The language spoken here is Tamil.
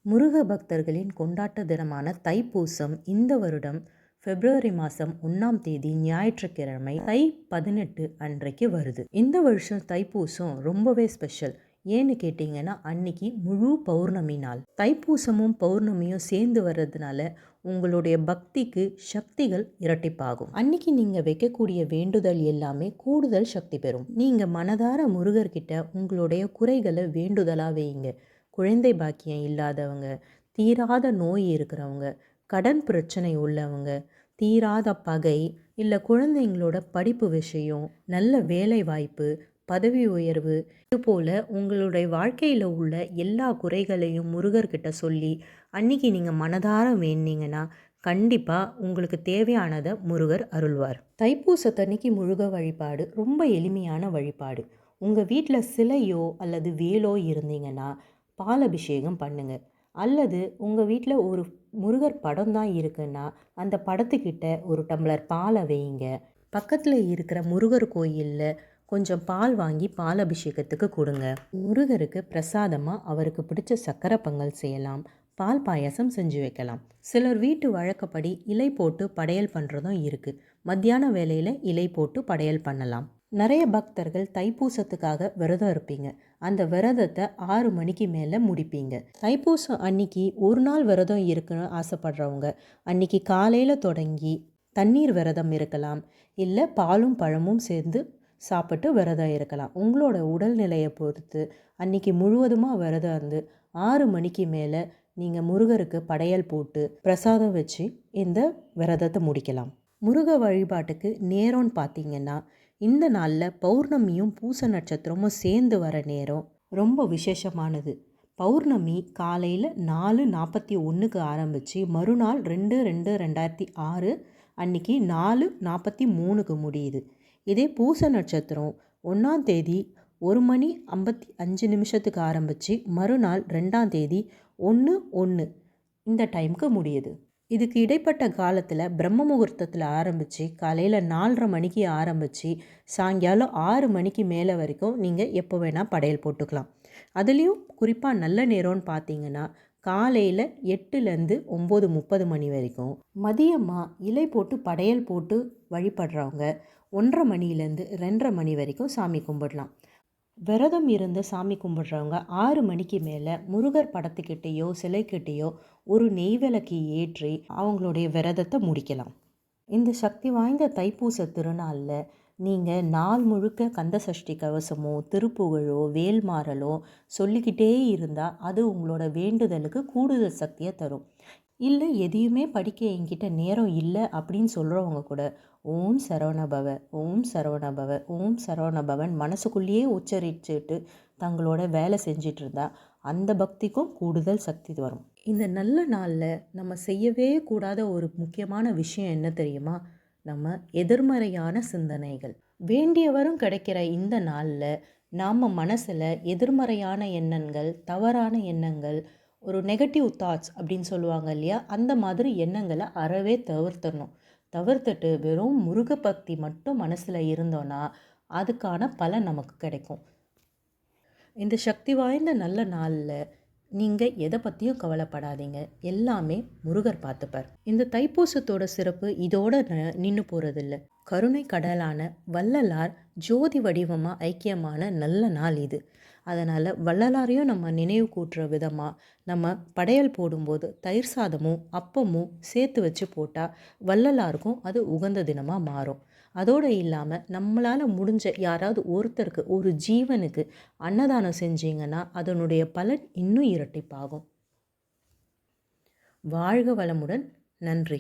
முருக பக்தர்களின் கொண்டாட்ட தினமான தைப்பூசம் இந்த வருடம் பிப்ரவரி மாதம் 1ஆம் தேதி ஞாயிற்றுக்கிழமை தை 18 அன்றைக்கு வருது. இந்த வருஷம் தைப்பூசம் ரொம்பவே ஸ்பெஷல். ஏன்னு கேட்டிங்கன்னா, அன்னைக்கு முழு பௌர்ணமி நாள். தைப்பூசமும் பௌர்ணமியும் சேர்ந்து வர்றதுனால உங்களுடைய பக்திக்கு சக்திகள் இரட்டிப்பாகும். அன்னைக்கு நீங்கள் வைக்கக்கூடிய வேண்டுதல் எல்லாமே கூடுதல் சக்தி பெறும். நீங்கள் மனதார முருகர்கிட்ட உங்களுடைய குறைகளை வேண்டுதலாக வையுங்க. குழந்தை பாக்கியம் இல்லாதவங்க, தீராத நோய் இருக்கிறவங்க, கடன் பிரச்சனை உள்ளவங்க, தீராத பகை, இல்லை குழந்தைங்களோட படிப்பு விஷயம், நல்ல வேலை வாய்ப்பு, பதவி உயர்வு, இதுபோல் உங்களுடைய வாழ்க்கையில் உள்ள எல்லா குறைகளையும் முருகர்கிட்ட சொல்லி அன்னைக்கு நீங்கள் மனதார வேண்டிங்கன்னா கண்டிப்பாக உங்களுக்கு தேவையானதை முருகர் அருள்வார். தைப்பூசத்தன்னைக்கு முருக வழிபாடு ரொம்ப எளிமையான வழிபாடு. உங்கள் வீட்டில் சிலையோ அல்லது வேலோ இருந்தீங்கன்னா பால் அபிஷேகம் பண்ணுங்க. அல்லது உங்கள் வீட்டில் ஒரு முருகர் படம் தான் இருக்குன்னா அந்த படத்துக்கிட்ட ஒரு டம்ளர் பாலை வைங்க. பக்கத்தில் இருக்கிற முருகர் கோயிலில் கொஞ்சம் பால் வாங்கி பால் அபிஷேகத்துக்கு கொடுங்க. முருகருக்கு பிரசாதமாக அவருக்கு பிடிச்ச சக்கரை பொங்கல் செய்யலாம், பால் பாயாசம் செஞ்சு வைக்கலாம். சிலர் வீட்டு வழக்கப்படி இலை போட்டு படையல் பண்ணுறதும் இருக்குது. மத்தியான வேளையில் இலை போட்டு படையல் பண்ணலாம். நிறைய பக்தர்கள் தைப்பூசத்துக்காக விரதம் இருப்பீங்க. அந்த விரதத்தை 6 மணிக்கு மேலே முடிப்பீங்க. தைப்பூசம் அன்னைக்கு ஒரு நாள் விரதம் இருக்குன்னு ஆசைப்படுறவங்க அன்னைக்கு காலையில் தொடங்கி தண்ணீர் விரதம் இருக்கலாம், இல்லை பாலும் பழமும் சேர்ந்து சாப்பிட்டு விரதம் இருக்கலாம். உங்களோட உடல்நிலையை பொறுத்து அன்னைக்கு முழுவதுமாக விரதம் இருந்து 6 மணிக்கு மேலே நீங்கள் முருகருக்கு படையல் போட்டு பிரசாதம் வச்சு இந்த விரதத்தை முடிக்கலாம். முருக வழிபாட்டுக்கு நேரம்னு பார்த்தீங்கன்னா, இந்த நாளில் பௌர்ணமியும் பூச நட்சத்திரமும் சேர்ந்து வர நேரம் ரொம்ப விசேஷமானது. பௌர்ணமி காலையில் 4:41க்கு ஆரம்பித்து மறுநாள் 2/2/2006 அன்னைக்கு 4:43க்கு முடியுது. இதே பூச நட்சத்திரம் 1ஆம் தேதி 1:55 ஆரம்பித்து மறுநாள் 2ஆம் தேதி 1:01 இந்த டைமுக்கு முடியுது. இதுக்கு இடைப்பட்ட காலத்தில் பிரம்ம முகூர்த்தத்தில் ஆரம்பித்து காலையில் 4:30 மணிக்கு ஆரம்பித்து சாயங்காலம் 6 மணிக்கு மேலே வரைக்கும் நீங்கள் எப்போ வேணால் படையல் போட்டுக்கலாம். அதுலேயும் குறிப்பாக நல்ல நேரம்னு பார்த்தீங்கன்னா காலையில் 8லேருந்து 9:30 மணி வரைக்கும். மதியமாக இலை போட்டு படையல் போட்டு வழிபடுறவங்க 1:30 மணிலேருந்து 2:30 மணி வரைக்கும் சாமி கும்பிடலாம். விரதம் இருந்து சாமி கும்பிட்றவங்க 6 மணிக்கு மேலே முருகர் படத்துக்கிட்டேயோ சிலைக்கிட்டேயோ ஒரு நெய்விளக்கு ஏற்றி அவங்களுடைய விரதத்தை முடிக்கலாம். இந்த சக்தி வாய்ந்த தைப்பூச திருநாளில் நீங்கள் நாள் முழுக்க கந்த சஷ்டி கவசமோ திருப்புகழோ வேல்மாறலோ சொல்லிக்கிட்டே இருந்தால் அது உங்களோட வேண்டுதலுக்கு கூடுதல் சக்தியை தரும். இல்லை எதையுமே படிக்க என்கிட்ட நேரம் இல்லை அப்படின்னு சொல்கிறவங்க கூட ஓம் சரவணபவ, ஓம் சரவணபவ, ஓம் சரவணபவன் மனசுக்குள்ளேயே உச்சரிச்சுட்டு தங்களோட வேலை செஞ்சிட்டு இருந்தா அந்த பக்திக்கும் கூடுதல் சக்தி வரும். இந்த நல்ல நாளில் நம்ம செய்யவே கூடாத ஒரு முக்கியமான விஷயம் என்ன தெரியுமா? நம்ம எதிர்மறையான சிந்தனைகள். வேண்டியவரும் கிடைக்கிற இந்த நாளில் நாம் மனசில் எதிர்மறையான எண்ணங்கள், தவறான எண்ணங்கள், ஒரு நெகட்டிவ் தாட்ஸ் அப்படின்னு சொல்லுவாங்க இல்லையா, அந்த மாதிரி எண்ணங்களை அறவே தவிர்த்துட்டு வெறும் முருக பக்தி மட்டும் மனசில் இருந்தோன்னா அதுக்கான பலன் நமக்கு கிடைக்கும். இந்த சக்தி வாய்ந்த நல்ல நாளில் நீங்கள் எதை பற்றியும் கவலைப்படாதீங்க, எல்லாமே முருகர் பார்த்துப்பார். இந்த தைப்பூசத்தோட சிறப்பு இதோட நின்று போகிறதில்ல. கருணை கடலான வள்ளலார் ஜோதி வடிவமாக ஐக்கியமான நல்ல நாள் இது. அதனால் வள்ளலாரையும் நம்ம நினைவு கூட்டுற விதமாக நம்ம படையல் போடும்போது தயிர் சாதமும் அப்பமும் சேர்த்து வச்சு போட்டால் வள்ளலாருக்கும் அது உகந்த தினமாக மாறும். அதோடு இல்லாமல் நம்மளால் முடிஞ்ச யாராவது ஒருத்தருக்கு, ஒரு ஜீவனுக்கு அன்னதானம் செஞ்சீங்கன்னா அதனுடைய பலன் இன்னும் இரட்டிப்பாகும். வாழ்க வளமுடன். நன்றி.